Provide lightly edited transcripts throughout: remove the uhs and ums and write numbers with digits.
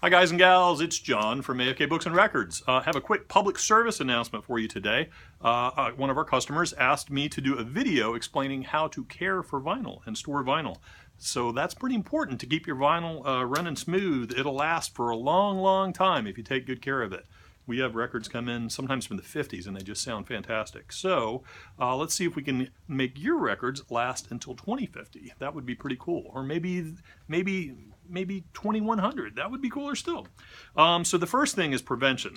Hi guys and gals, it's John from AFK Books and Records. Have a quick public service announcement for you today. One of our customers asked me to do a video explaining how to care for vinyl and store vinyl. So that's pretty important to keep your vinyl running smooth. It'll last for a long, long time if you take good care of it. We have records come in sometimes from the 50s and they just sound fantastic. So let's see if we can make your records last until 2050. That would be pretty cool. Or maybe 2100. That would be cooler still. So the first thing is prevention.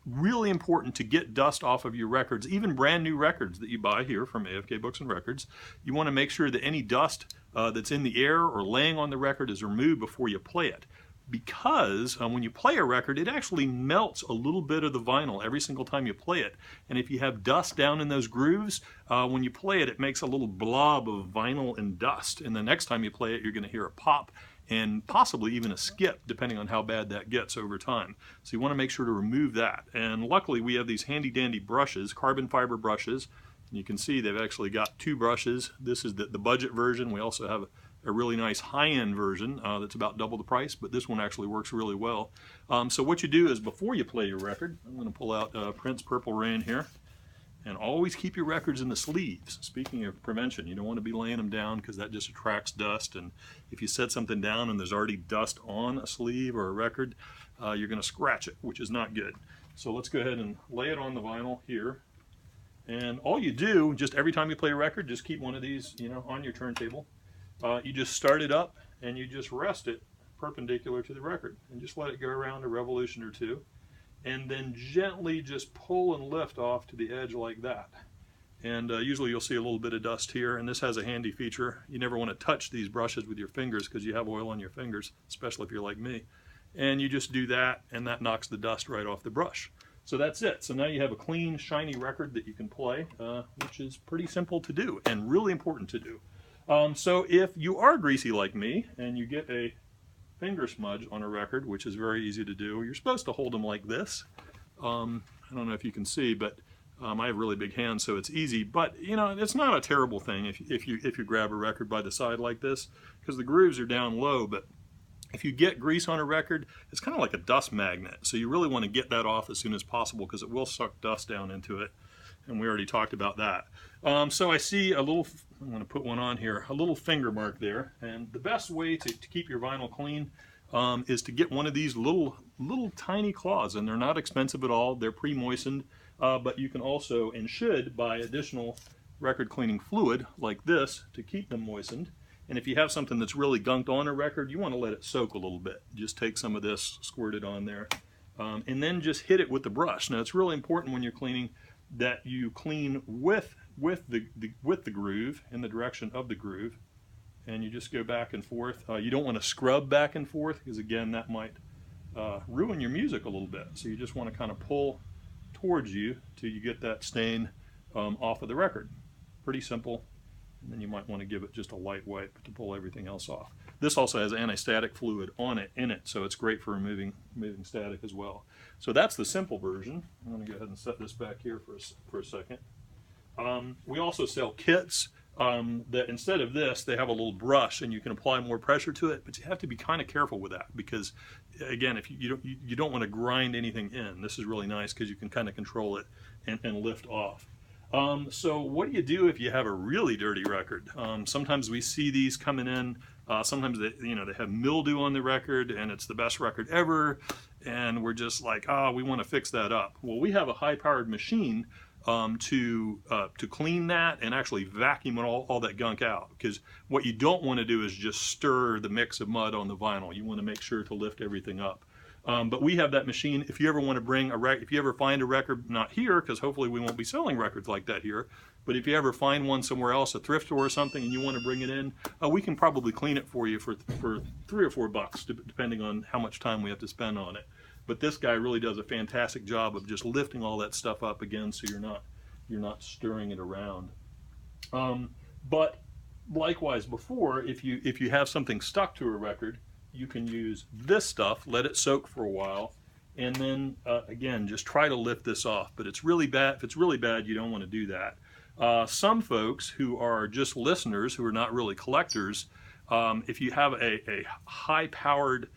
Really important to get dust off of your records, even brand new records that you buy here from AFK Books and Records. You want to make sure that any dust that's in the air or laying on the record is removed before you play it. Because when you play a record, it actually melts a little bit of the vinyl every single time you play it. And if you have dust down in those grooves, when you play it, it makes a little blob of vinyl and dust. And the next time you play it, you're going to hear a pop and possibly even a skip, depending on how bad that gets over time. So you want to make sure to remove that. And luckily, we have these handy dandy brushes, carbon fiber brushes. And you can see they've actually got two brushes. This is the budget version. We also have a really nice high-end version that's about double the price, but this one actually works really well. So what you do is before you play your record, I'm going to pull out Prince Purple Rain here, and always keep your records in the sleeves. Speaking of prevention, you don't want to be laying them down because that just attracts dust, and if you set something down and there's already dust on a sleeve or a record, you're going to scratch it, which is not good. So let's go ahead and lay it on the vinyl here. And all you do, just every time you play a record, just keep one of these, on your turntable. You just start it up and you just rest it perpendicular to the record and just let it go around a revolution or two, and then gently just pull and lift off to the edge like that. And usually you'll see a little bit of dust here, and this has a handy feature. You never want to touch these brushes with your fingers because you have oil on your fingers, especially if you're like me. And you just do that, and that knocks the dust right off the brush. So that's it. So now you have a clean, shiny record that you can play, which is pretty simple to do and really important to do. So if you are greasy like me and you get a finger smudge on a record, which is very easy to do, you're supposed to hold them like this. I don't know if you can see, but I have really big hands, so it's easy. But it's not a terrible thing if you grab a record by the side like this, because the grooves are down low. But if you get grease on a record, it's kind of like a dust magnet. So you really want to get that off as soon as possible because it will suck dust down into it. And we already talked about that. So I see a little, I'm going to put one on here, a little finger mark there. And the best way to keep your vinyl clean is to get one of these little tiny claws. And they're not expensive at all. They're pre-moistened. But you can also and should buy additional record cleaning fluid like this to keep them moistened. And if you have something that's really gunked on a record, you want to let it soak a little bit. Just take some of this, squirt it on there, and then just hit it with the brush. Now it's really important when you're cleaning that you clean with the groove, in the direction of the groove, and you just go back and forth. You don't want to scrub back and forth because again that might ruin your music a little bit. So you just want to kind of pull towards you till you get that stain off of the record. Pretty simple. And then you might want to give it just a light wipe to pull everything else off. This also has anti-static fluid in it, so it's great for removing static as well. So that's the simple version. I'm going to go ahead and set this back here for a second. We also sell kits that instead of this, they have a little brush and you can apply more pressure to it, but you have to be kind of careful with that because, again, if you don't want to grind anything in. This is really nice because you can kind of control it and lift off. So what do you do if you have a really dirty record? Sometimes we see these coming in. Sometimes they have mildew on the record and it's the best record ever, and we're just like, we want to fix that up. Well, we have a high-powered machine to clean that and actually vacuum all that gunk out. Because what you don't want to do is just stir the mix of mud on the vinyl. You want to make sure to lift everything up. But we have that machine. If you ever want to bring if you ever find a record, not here, because hopefully we won't be selling records like that here, but if you ever find one somewhere else, a thrift store or something, and you want to bring it in, we can probably clean it for you for $3 or $4, depending on how much time we have to spend on it. But this guy really does a fantastic job of just lifting all that stuff up again, so you're not stirring it around. But likewise, before, if you have something stuck to a record, you can use this stuff, let it soak for a while, and then again just try to lift this off. But it's really bad. If it's really bad, you don't want to do that. Some folks who are just listeners, who are not really collectors, if you have a high-powered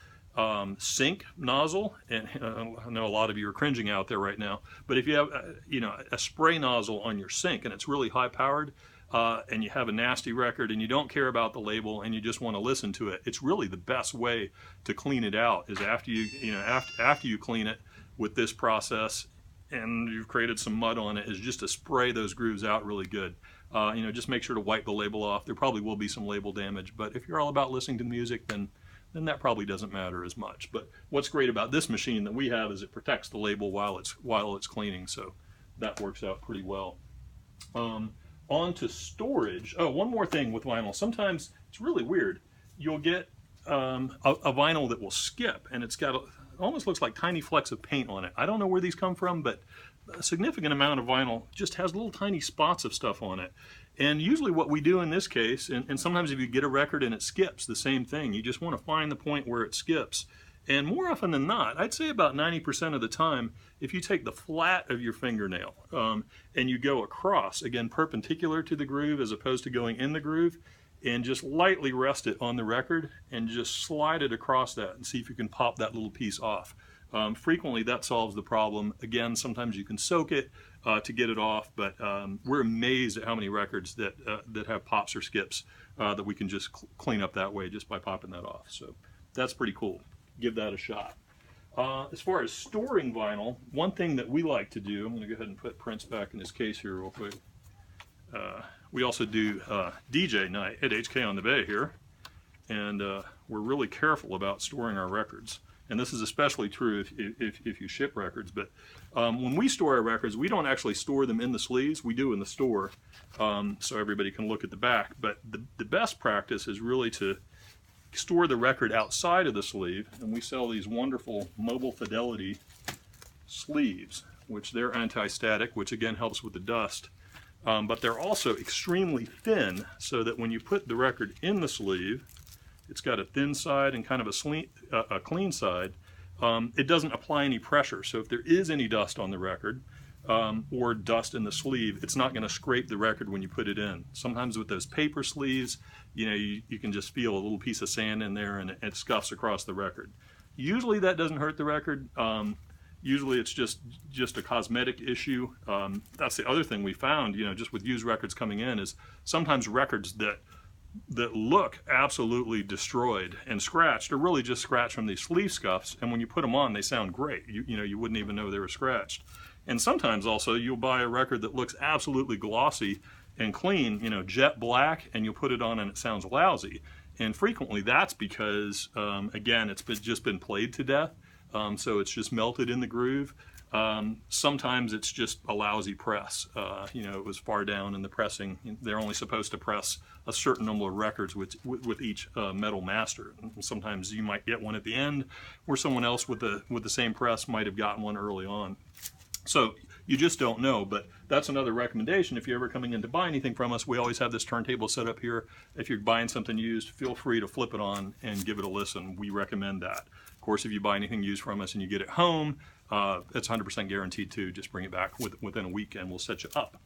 sync nozzle, and I know a lot of you are cringing out there right now, but if you have a spray nozzle on your sink and it's really high powered, and you have a nasty record and you don't care about the label and you just want to listen to it, it's really the best way to clean it out is after you clean it with this process and you've created some mud on it, is just to spray those grooves out really good. Just make sure to wipe the label off. There probably will be some label damage, but if you're all about listening to music, then that probably doesn't matter as much. But what's great about this machine that we have is it protects the label while it's cleaning, so that works out pretty well. On to storage. Oh, one more thing with vinyl. Sometimes it's really weird. You'll get a vinyl that will skip, and it's got it almost looks like tiny flecks of paint on it. I don't know where these come from, but a significant amount of vinyl just has little tiny spots of stuff on it. And usually what we do in this case, and sometimes if you get a record and it skips, the same thing. You just want to find the point where it skips. And more often than not, I'd say about 90% of the time, if you take the flat of your fingernail and you go across, again perpendicular to the groove as opposed to going in the groove, and just lightly rest it on the record and just slide it across that and see if you can pop that little piece off. Frequently that solves the problem. Again, sometimes you can soak it to get it off, but we're amazed at how many records that have pops or skips that we can just clean up that way just by popping that off. So that's pretty cool. Give that a shot. As far as storing vinyl, one thing that we like to do, I'm going to go ahead and put Prince back in his case here real quick. We also do DJ night at HK on the Bay here, and we're really careful about storing our records. And this is especially true if you ship records. But when we store our records, we don't actually store them in the sleeves. We do in the store, so everybody can look at the back. But the best practice is really to store the record outside of the sleeve, and we sell these wonderful Mobile Fidelity sleeves, which they're anti-static, which again helps with the dust. But they're also extremely thin, so that when you put the record in the sleeve, it's got a thin side and kind of a clean side. It doesn't apply any pressure, so if there is any dust on the record or dust in the sleeve, it's not going to scrape the record when you put it in. Sometimes with those paper sleeves, you can just feel a little piece of sand in there and it scuffs across the record. Usually that doesn't hurt the record. Usually it's just a cosmetic issue. That's the other thing we found, just with used records coming in, is sometimes records that look absolutely destroyed and scratched are really just scratched from these sleeve scuffs, and when you put them on they sound great. You wouldn't even know they were scratched. And sometimes also you'll buy a record that looks absolutely glossy and clean, jet black, and you'll put it on and it sounds lousy. And frequently that's because again, it's just been played to death, so it's just melted in the groove. Sometimes it's just a lousy press. It was far down in the pressing. They're only supposed to press a certain number of records with each metal master. And sometimes you might get one at the end, where someone else with the same press might have gotten one early on. So you just don't know, but that's another recommendation. If you're ever coming in to buy anything from us, we always have this turntable set up here. If you're buying something used, feel free to flip it on and give it a listen. We recommend that. Of course, if you buy anything used from us and you get it home, it's 100% guaranteed too. Just bring it back within a week and we'll set you up.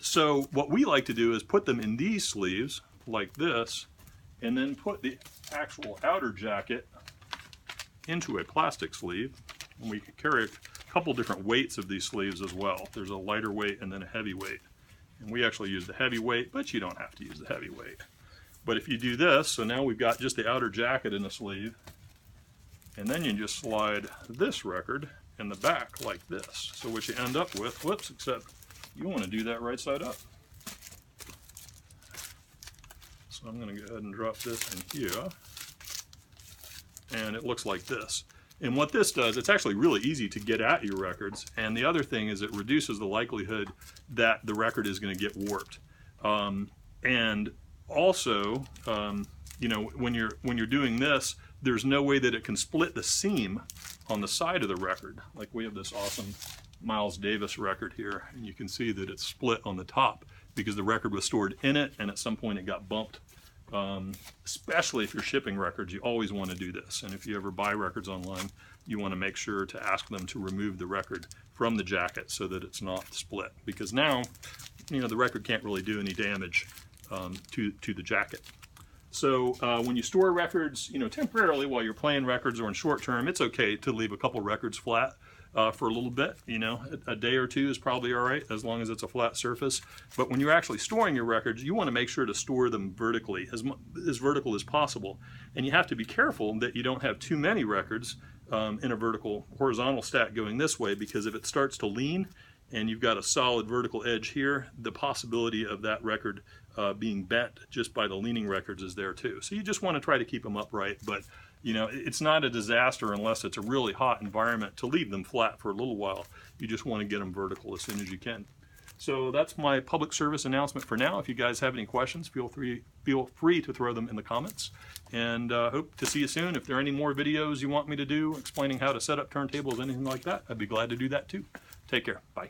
So what we like to do is put them in these sleeves like this, and then put the actual outer jacket into a plastic sleeve. And we can carry a couple different weights of these sleeves as well. There's a lighter weight and then a heavy weight. And we actually use the heavy weight, but you don't have to use the heavy weight. But if you do this, so now we've got just the outer jacket in the sleeve, and then you just slide this record in the back like this. So what you end up with, whoops, except you want to do that right side up. So I'm going to go ahead and drop this in here, and it looks like this. And what this does, it's actually really easy to get at your records, and the other thing is it reduces the likelihood that the record is going to get warped. And also, when you're doing this, there's no way that it can split the seam on the side of the record. Like we have this awesome Miles Davis record here, and you can see that it's split on the top because the record was stored in it, and at some point it got bumped. Especially if you're shipping records, you always want to do this. And if you ever buy records online, you want to make sure to ask them to remove the record from the jacket so that it's not split. Because now, the record can't really do any damage to the jacket. So when you store records, you know, temporarily while you're playing records or in short term, it's okay to leave a couple records flat for a little bit. You know, a day or two is probably all right as long as it's a flat surface. But when you're actually storing your records, you want to make sure to store them vertically, as vertical as possible. And you have to be careful that you don't have too many records in a horizontal stack going this way, because if it starts to lean and you've got a solid vertical edge here, the possibility of that record being bent just by the leaning records is there too. So you just want to try to keep them upright, but you know, it's not a disaster unless it's a really hot environment to leave them flat for a little while. You just want to get them vertical as soon as you can. So that's my public service announcement for now. If you guys have any questions, feel free to throw them in the comments. And hope to see you soon. If there are any more videos you want me to do explaining how to set up turntables, anything like that, I'd be glad to do that too. Take care. Bye.